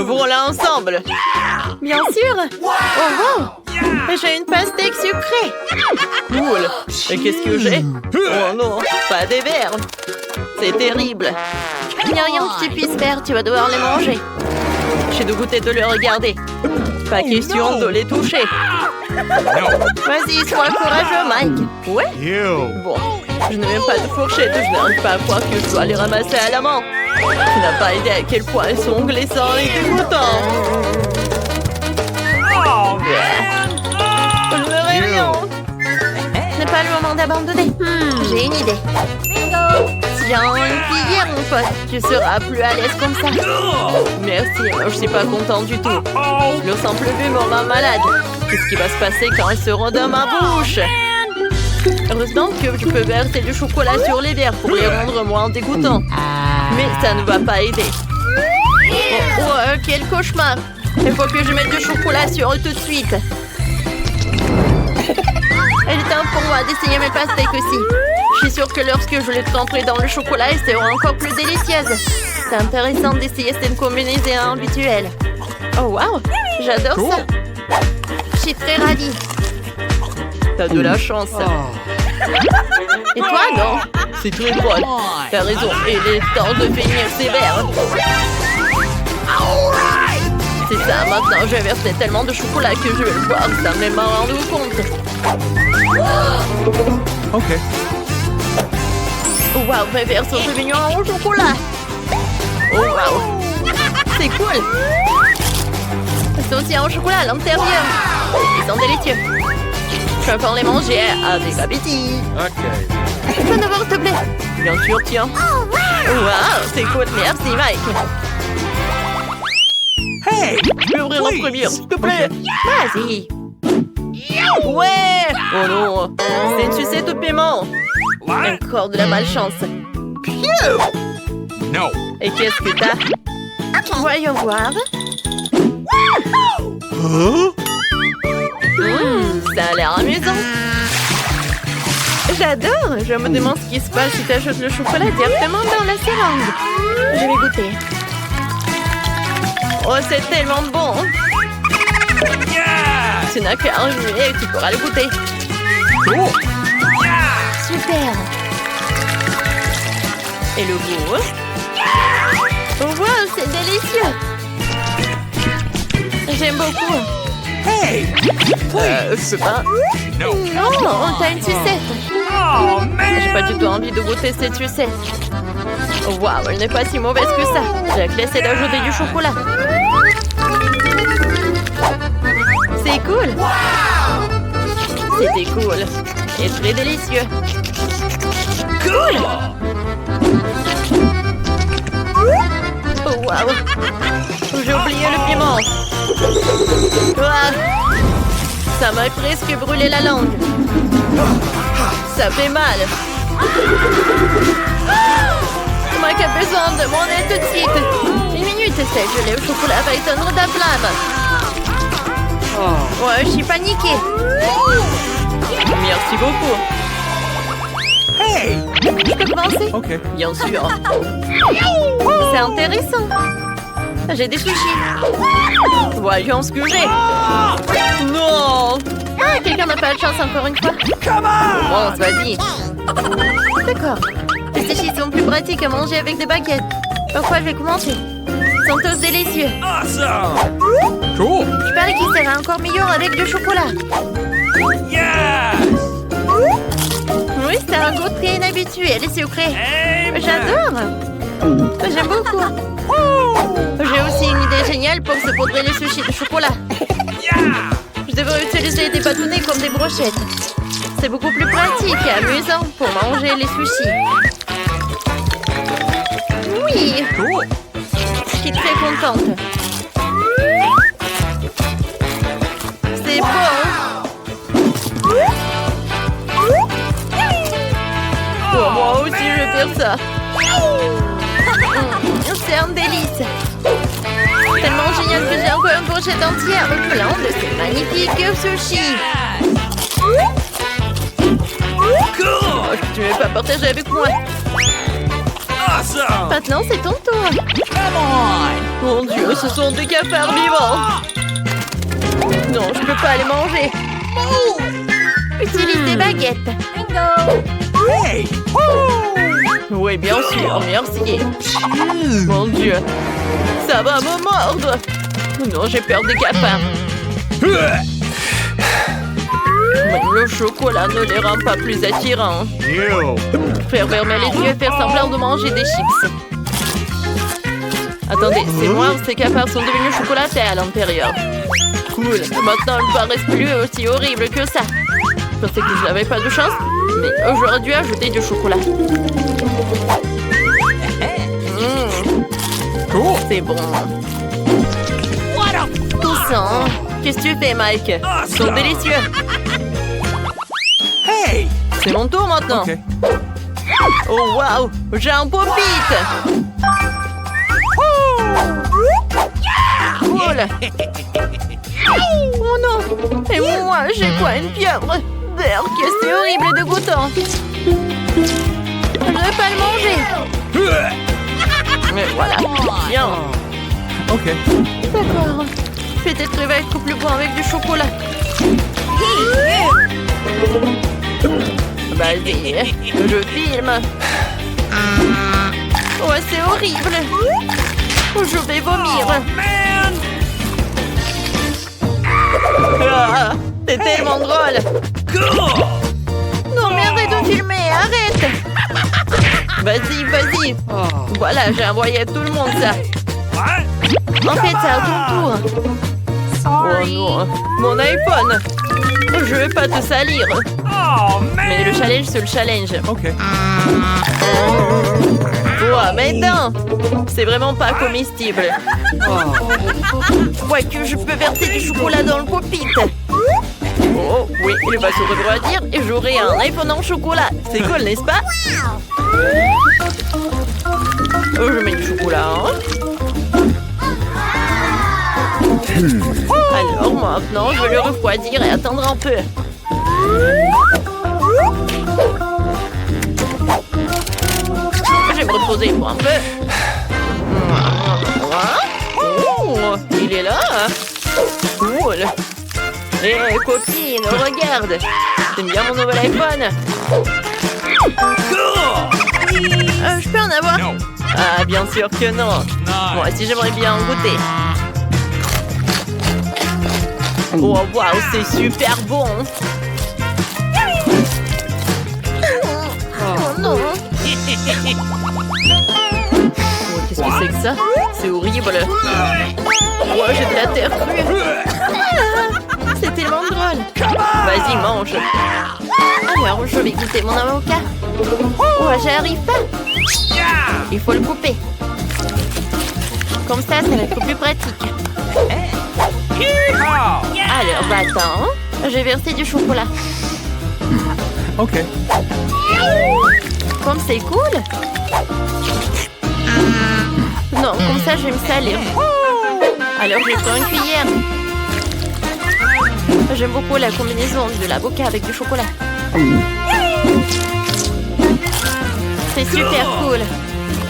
Ouvrons-la ensemble. Bien sûr. Oh, wow. J'ai une pastèque sucrée. Cool. Et qu'est-ce que j'ai? Oh non, pas des verres. C'est terrible. Il n'y a rien que tu puisses faire. Tu vas devoir les manger. J'ai dégoûté de les regarder. Pas question de les toucher. Vas-y, sois courageux, Mike. Ouais? Bon, je n'ai même pas de fourchette. Je n'arrive pas à croire que je dois les ramasser à la main. Tu n'as pas idée à quel point ils sont glissants et dégoûtants. Je ne verrai rien. Ce n'est pas le moment d'abandonner. J'ai une idée. Tiens, une cuillère, mon pote. Tu seras plus à l'aise comme ça. Merci, je suis pas content du tout. Le simple vue me rend malade. Qu'est-ce qui va se passer quand elles seront dans ma bouche? Heureusement que je peux verser du chocolat sur les verres pour les rendre moins dégoûtants. Mais ça ne va pas aider. Quel cauchemar! Il faut que je mette du chocolat sur eux tout de suite. Il est temps pour moi d'essayer mes pastèques aussi. Je suis sûre que lorsque je les tremperai dans le chocolat, elles seront encore plus délicieuses. C'est intéressant d'essayer cette combinaison habituelle. Oh wow! J'adore ça! Je suis très ravie. T'as de la chance. Et toi, non? C'est très drôle. T'as raison, il est temps de finir ces verres. C'est ça, maintenant je vais verser tellement de chocolat que je vais le boire sans même m'en rendre compte. Ok. Wow, mes verres sont devenus en chocolat. Oh wow. C'est cool. Ils sont aussi en chocolat à l'intérieur. Ils sont délicieux. Je vais pouvoir les manger avec appétit. Ok. Tu peux d'abord, s'il te plaît? Bien sûr, tiens. Wow, c'est cool. Merci, Mike. Hey! Je peux ouvrir en première, s'il te plaît? Vas-y. Ouais! Oh non, c'est une sucette de paiement. Encore de la malchance. No. Et qu'est-ce que t'as? Voyons voir. Ça a l'air amusant. J'adore. Je me demande ce qui se passe si tu ajoutes le chocolat directement dans la seringue. Je vais goûter. Oh, c'est tellement bon. Tu n'as qu'à en jouer et tu pourras le goûter. Super. Et le goût? Oh, wow, c'est délicieux. J'aime beaucoup. Hey! Je peux pas. No. Non, t'as une sucette. Oh, man! J'ai pas du tout envie de goûter cette sucette. Waouh, elle n'est pas si mauvaise que ça. J'ai laissé d'ajouter du chocolat. C'est cool. C'était cool. Et très délicieux. Cool. Oh, waouh. J'ai oublié le piment. Ah, ça m'a presque brûlé la langue. Ça fait mal. Mike a besoin de mon aide tout de suite. Une minute, c'est gelé au chocolat va éteindre ta flamme. Ouais, je suis paniquée. Merci beaucoup. Hey! Je peux commencer? Ok. Bien sûr. C'est intéressant. J'ai des sushis. Voyons ce que j'ai. Non! Ah, quelqu'un n'a pas de chance encore une fois. Bon, vas-y. D'accord. Les sushis sont plus pratiques à manger avec des baguettes. Pourquoi je vais commencer? Ils sont tous délicieux. Awesome! Cool! Je parie qu'ils seraient encore meilleurs avec du chocolat. Yes! Oui, c'est un goût très inhabituel et sucré. J'adore. J'aime beaucoup. J'ai aussi une idée géniale pour saupoudrer les sushis de chocolat. Je devrais utiliser des bâtonnets comme des brochettes. C'est beaucoup plus pratique et amusant pour manger les sushis. Oui. Je suis très contente. C'est bon. Oh, moi aussi, je vais faire ça. C'est un délice. Tellement génial que j'ai encore une brochette entière plein de ces magnifiques sushis. Oh, tu ne veux pas partager avec moi? Awesome! Maintenant, c'est ton tour. Mon Dieu, ce sont des cafards vivants. Non, je peux pas les manger. Utilise des baguettes. Hey! Oui, bien sûr, merci. Mon Dieu, ça va me mordre. Non, j'ai peur des cafards. Même le chocolat ne les rend pas plus attirants. Ew. Faire fermer les yeux et faire semblant de manger des chips. Attendez, c'est moi ou ces cafards sont devenus chocolatés à l'intérieur? Cool, maintenant ils ne paraissent plus aussi horribles que ça. Je pensais que je n'avais pas de chance, mais j'aurais dû ajouter du chocolat. Cool. C'est bon. Toussant. Qu'est-ce que tu fais, Mike? Ils sont délicieux. Hey! C'est mon tour maintenant. Okay. Oh, waouh! J'ai un pop-it! Cool! Oh non! Et moi, j'ai quoi? Une pieuvre? Berk, c'est horrible et dégoûtant! Je ne vais pas le manger! Mais voilà! Bien! Ok. D'accord. Peut-être il va être plus bon avec du chocolat. Vas-y, je filme. Ouais, c'est horrible. Je vais vomir. Ah, c'est tellement drôle. Cool. Non, mais arrête de filmer, arrête. Vas-y, vas-y. Voilà, j'ai envoyé à tout le monde ça. What? En fait, c'est à ton tour. Oh non, mon iPhone. Je vais pas te salir. Oh, Mais man! le challenge, c'est le challenge. Okay. Oh, mais non! C'est vraiment pas comestible. Ouais, que je peux verser du chocolat dans le pop-it. Oh, oui, il va se refroidir et j'aurai un iPhone en chocolat. C'est cool, n'est-ce pas? Oh, je mets du chocolat, hein? Alors maintenant, je vais le refroidir et attendre un peu. Je vais me reposer pour un peu. Oh, il est là. Cool. Hé, copine, regarde. T'aimes bien mon nouvel iPhone? Je peux en avoir? No. Ah, bien sûr que non. Moi aussi, j'aimerais bien en goûter. Oh, waouh, c'est super bon. Oh non. Oh, qu'est-ce que c'est que ça? C'est horrible. Oh, j'ai de la terre crue. Ah, c'est tellement drôle. Vas-y, mange. Alors, je vais goûter mon avocat. Oh, j'arrive pas. Il faut le couper. Comme ça va être plus pratique. Alors, attends. J'ai versé du chocolat. Ok. Comme c'est cool. Non, comme ça, je vais me salir. Alors, je prends une cuillère. J'aime beaucoup la combinaison de l'avocat avec du chocolat. C'est super cool.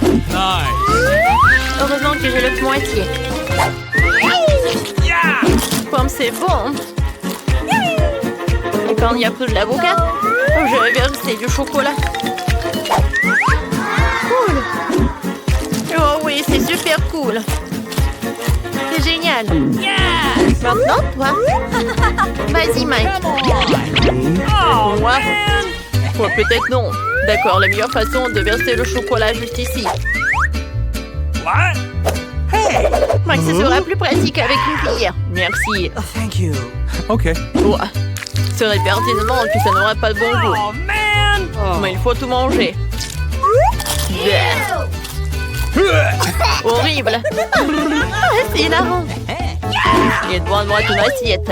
Nice. Heureusement que j'ai l'autre moitié. Comme c'est bon. Et quand il n'y a plus de l'avocat, je vais verser du chocolat. Cool. Oh oui, c'est super cool. C'est génial. Maintenant, toi. Vas-y, Mike. Oh, Moi. man! Oh, peut-être non. D'accord, la meilleure façon de verser le chocolat juste ici. What? Hey! Mike, ce sera plus pratique avec une cuillère. Merci. Thank you. Ok. Oh, ce serait pertinemment que ça n'aurait pas de bon goût. Oh, man! Mais il faut tout manger. Bleh. Horrible. Ah, c'est hilarant. Il est devant moi ton assiette.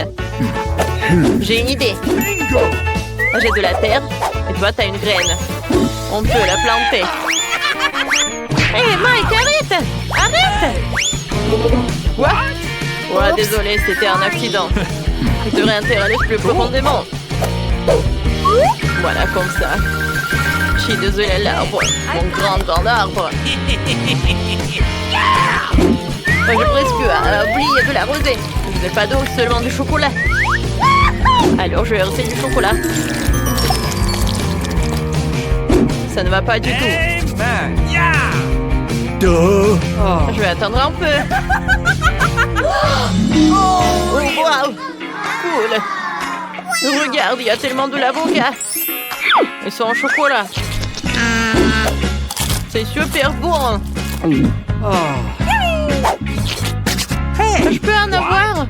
J'ai une idée. Bingo! J'ai de la terre et toi, t'as une graine. On peut la planter. Hé, Mike, arrête! Arrête! Quoi? Ouais, désolé, c'était un accident. Je devrais interagir plus profondément. Voilà, comme ça. Je suis désolée, l'arbre. Mon grand arbre. J'ai presque oublié de l'arroser. Je n'ai pas d'eau, seulement du chocolat. Alors, je vais verser du chocolat. Ça ne va pas du tout. Amen. Yeah. Duh. Oh. Je vais attendre un peu. Oh, wow. Cool. Regarde, il y a tellement de l'avocat. Ils sont en chocolat. C'est super bon. Oh. Hey. Je peux en avoir?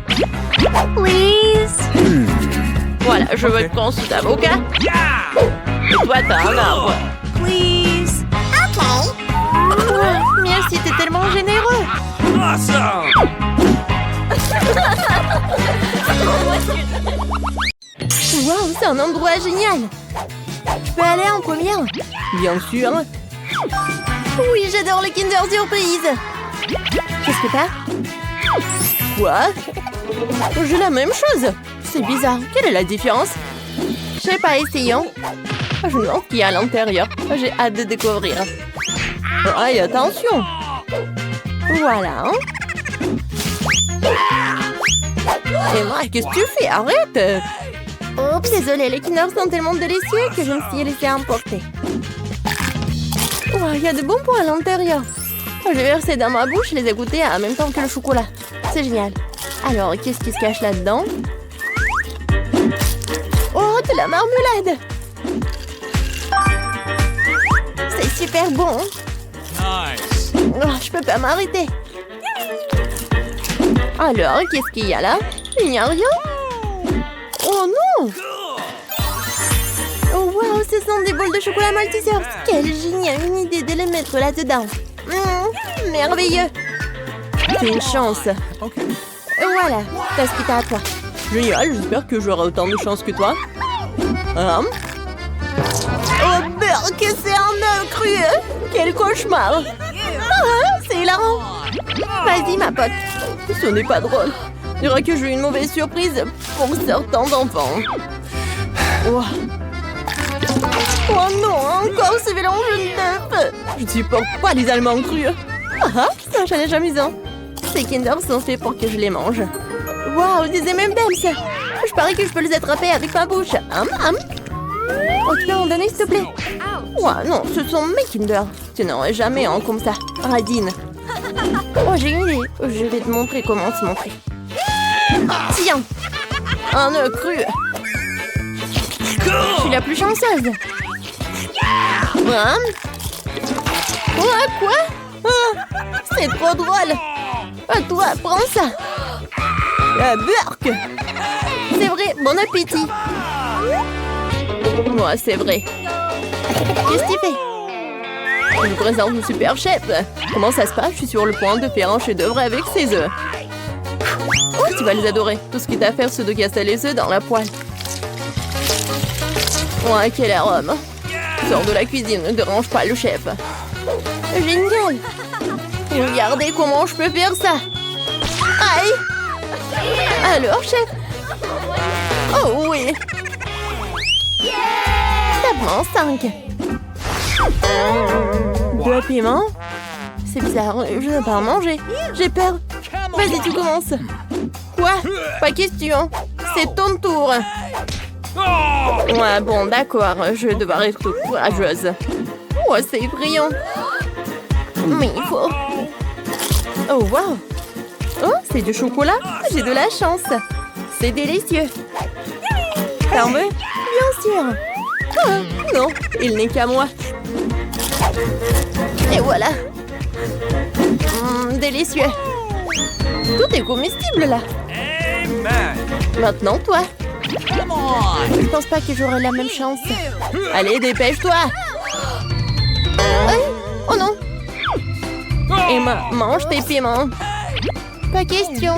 Please. Voilà, je veux être conçu d'avocat. Yeah. Et toi, t'as un arbre. Please. Okay. Ouais, merci, t'es tellement généreux. Awesome. Wow, c'est un endroit génial. Je peux aller en première? Bien sûr. Oui, j'adore le Kinder Surprise. Qu'est-ce que t'as? Quoi? J'ai la même chose. C'est bizarre. Quelle est la différence? Je sais pas, essayons. Je me demande ce qu'il y a à l'intérieur. J'ai hâte de découvrir. Aïe, attention. Voilà. Et moi, qu'est-ce que tu fais? Arrête! Oups, désolée, les Kinder sont tellement délicieux que je me suis laissée emporter. Wow, il y a de bonbons à l'intérieur. Je vais verser dans ma bouche, les égoutter en même temps que le chocolat. C'est génial. Alors, qu'est-ce qui se cache là-dedans? Oh, de la marmelade! C'est super bon. Nice. Oh, je peux pas m'arrêter. Alors, qu'est-ce qu'il y a là? Il n'y a rien? Oh non! Oh wow, ce sont des bols de chocolat Maltesers. Quelle génial, une idée de les mettre là-dedans. Merveilleux. C'est une chance. Ok. Voilà, t'as ce qui t'a à toi. Génial, j'espère que j'aurai autant de chance que toi. Oh, beurre, que c'est un œuf cru. Quel cauchemar. Ah, c'est hilarant. Vas-y, ma pote. Ce n'est pas drôle. Je dirais que j'ai eu une mauvaise surprise pour certains enfants. Oh. Oh non, encore ce mélange d'œufs. Je ne supporte pas les aliments crus. Ah, c'est un challenge amusant. Ces Kinder sont faits pour que je les mange. Waouh, des M&M's. Je parie que je peux les attraper avec ma bouche. Oh, tu peux m'en donner, s'il te plaît? Ouah, non, ce sont mes Kinder. Tu n'aurais jamais un comme ça. Radine. Oh, j'ai une idée. Je vais te montrer comment se montrer. Tiens, un œuf cru. Je suis la plus chanceuse. Quoi? C'est trop drôle. Toi, prends ça. Burk. C'est vrai, bon appétit. Moi, c'est vrai. Qu'est-ce qu'il fait? Je vous présente le super chef. Comment ça se passe? Je suis sur le point de faire un chef-d'œuvre avec ces œufs. Oh, tu vas les adorer. Tout ce qui t'a à faire, c'est de casser les œufs dans la poêle. Ouais, quel arôme. Sors de la cuisine, ne dérange pas le chef. Génial. Regardez comment je peux faire ça. Aïe. Alors, chef? Oh oui. Tape-moi 5. 2 piments? C'est bizarre, je ne vais pas en manger. J'ai peur. Vas-y, tu commences. Quoi? Pas question. C'est ton tour. Ouais, bon, d'accord. Je vais devoir être courageuse. Oh, c'est brillant. Mais il faut... Oh, wow. Oh, c'est du chocolat? J'ai de la chance. C'est délicieux. T'en veux? Bien sûr. Oh, non, il n'est qu'à moi. Et voilà. Délicieux. Tout est comestible, là. Amen. Maintenant, toi. Je pense pas que j'aurai la même chance. Allez, dépêche-toi. Oh non. Emma, mange tes piments. Pas question.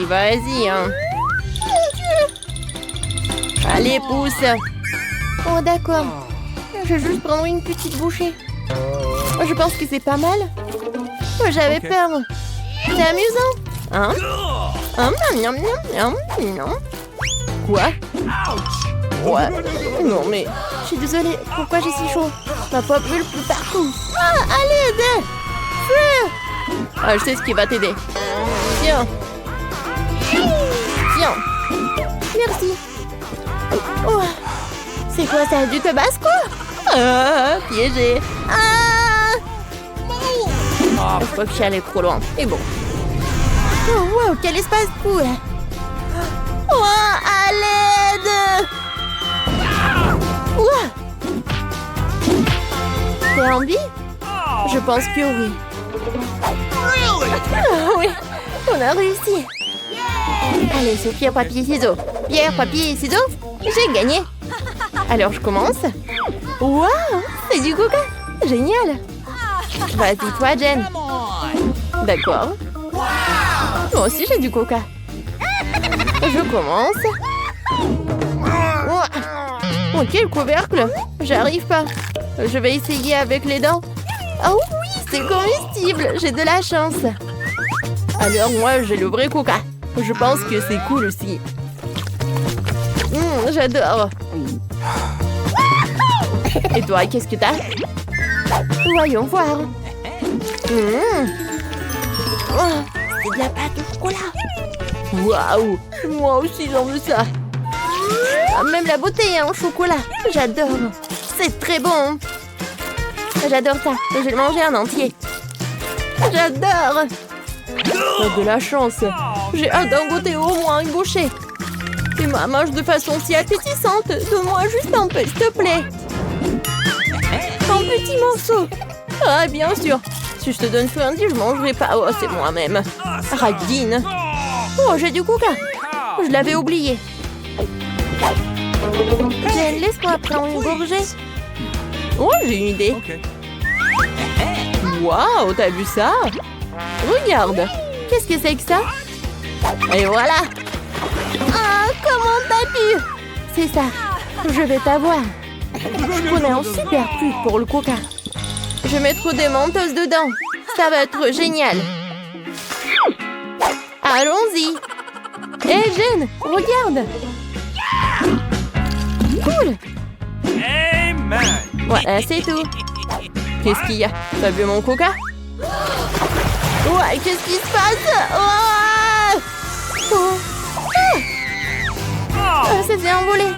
Vas-y, hein. Allez, pousse. Oh, d'accord. Je vais juste prendre une petite bouchée. Je pense que c'est pas mal. J'avais peur. C'est amusant. Hein? Miam, miam, miam, miam. Quoi? Ouais. Non, mais Je suis désolée. Pourquoi j'ai si chaud? Ma peau brûle plus partout. Ah, à l'aide! Feu! Ah, je sais ce qui va t'aider. Tiens. Tiens. Merci. Oh. C'est quoi ça? Du tabasco? Ah, piégé. Ah! Je crois que je suis allée trop loin. Et bon. Oh, wow, quel espace fou! Oh, à l'aide! Ouah! T'as envie? Je pense que oui. Ah, oui, on a réussi. Allez, c'est pierre, papier, ciseaux. Pierre, papier, ciseaux. J'ai gagné. Alors, je commence. Waouh, c'est du coca. Génial. Vas-y, toi, Jen. D'accord. Moi aussi, j'ai du coca. Je commence. Oh, quel couvercle! J'arrive pas. Je vais essayer avec les dents. Oh oui, c'est comestible. J'ai de la chance. Alors moi, j'ai le vrai coca. Je pense que c'est cool aussi. J'adore. Et toi, qu'est-ce que t'as? Voyons voir. Oh, c'est de la pâte au chocolat. Waouh! Moi aussi, j'en veux ça. Même la bouteille en chocolat. J'adore. C'est très bon. J'adore ça. Je vais le manger en entier. J'adore. T'as de la chance. J'ai hâte d'en goûter au moins une bouchée. Tu m'as mange de façon si appétissante. Donne-moi juste un peu, s'il te plaît. Un petit morceau. Ah, bien sûr. Si je te donne sur un dit, je mangerai pas. Oh, c'est moi-même. Radine. Oh, j'ai du coca. Je l'avais oublié. Jen, laisse-moi prendre une gorgée. Oh, j'ai une idée. Waouh, t'as vu ça? Regarde. Qu'est-ce que c'est que ça? Et voilà. Ah, comment t'as pu? C'est ça. Je vais t'avoir. Je connais un super truc pour le coca. Je vais mettre des menteuses dedans. Ça va être génial. Allons-y. Hé, Jen, regarde. Cool. Amen. Voilà, c'est tout. Qu'est-ce qu'il y a? T'as vu mon coca? Ouais, qu'est-ce qui se passe? Oh! Oh! Ah! Ça s'est envolé.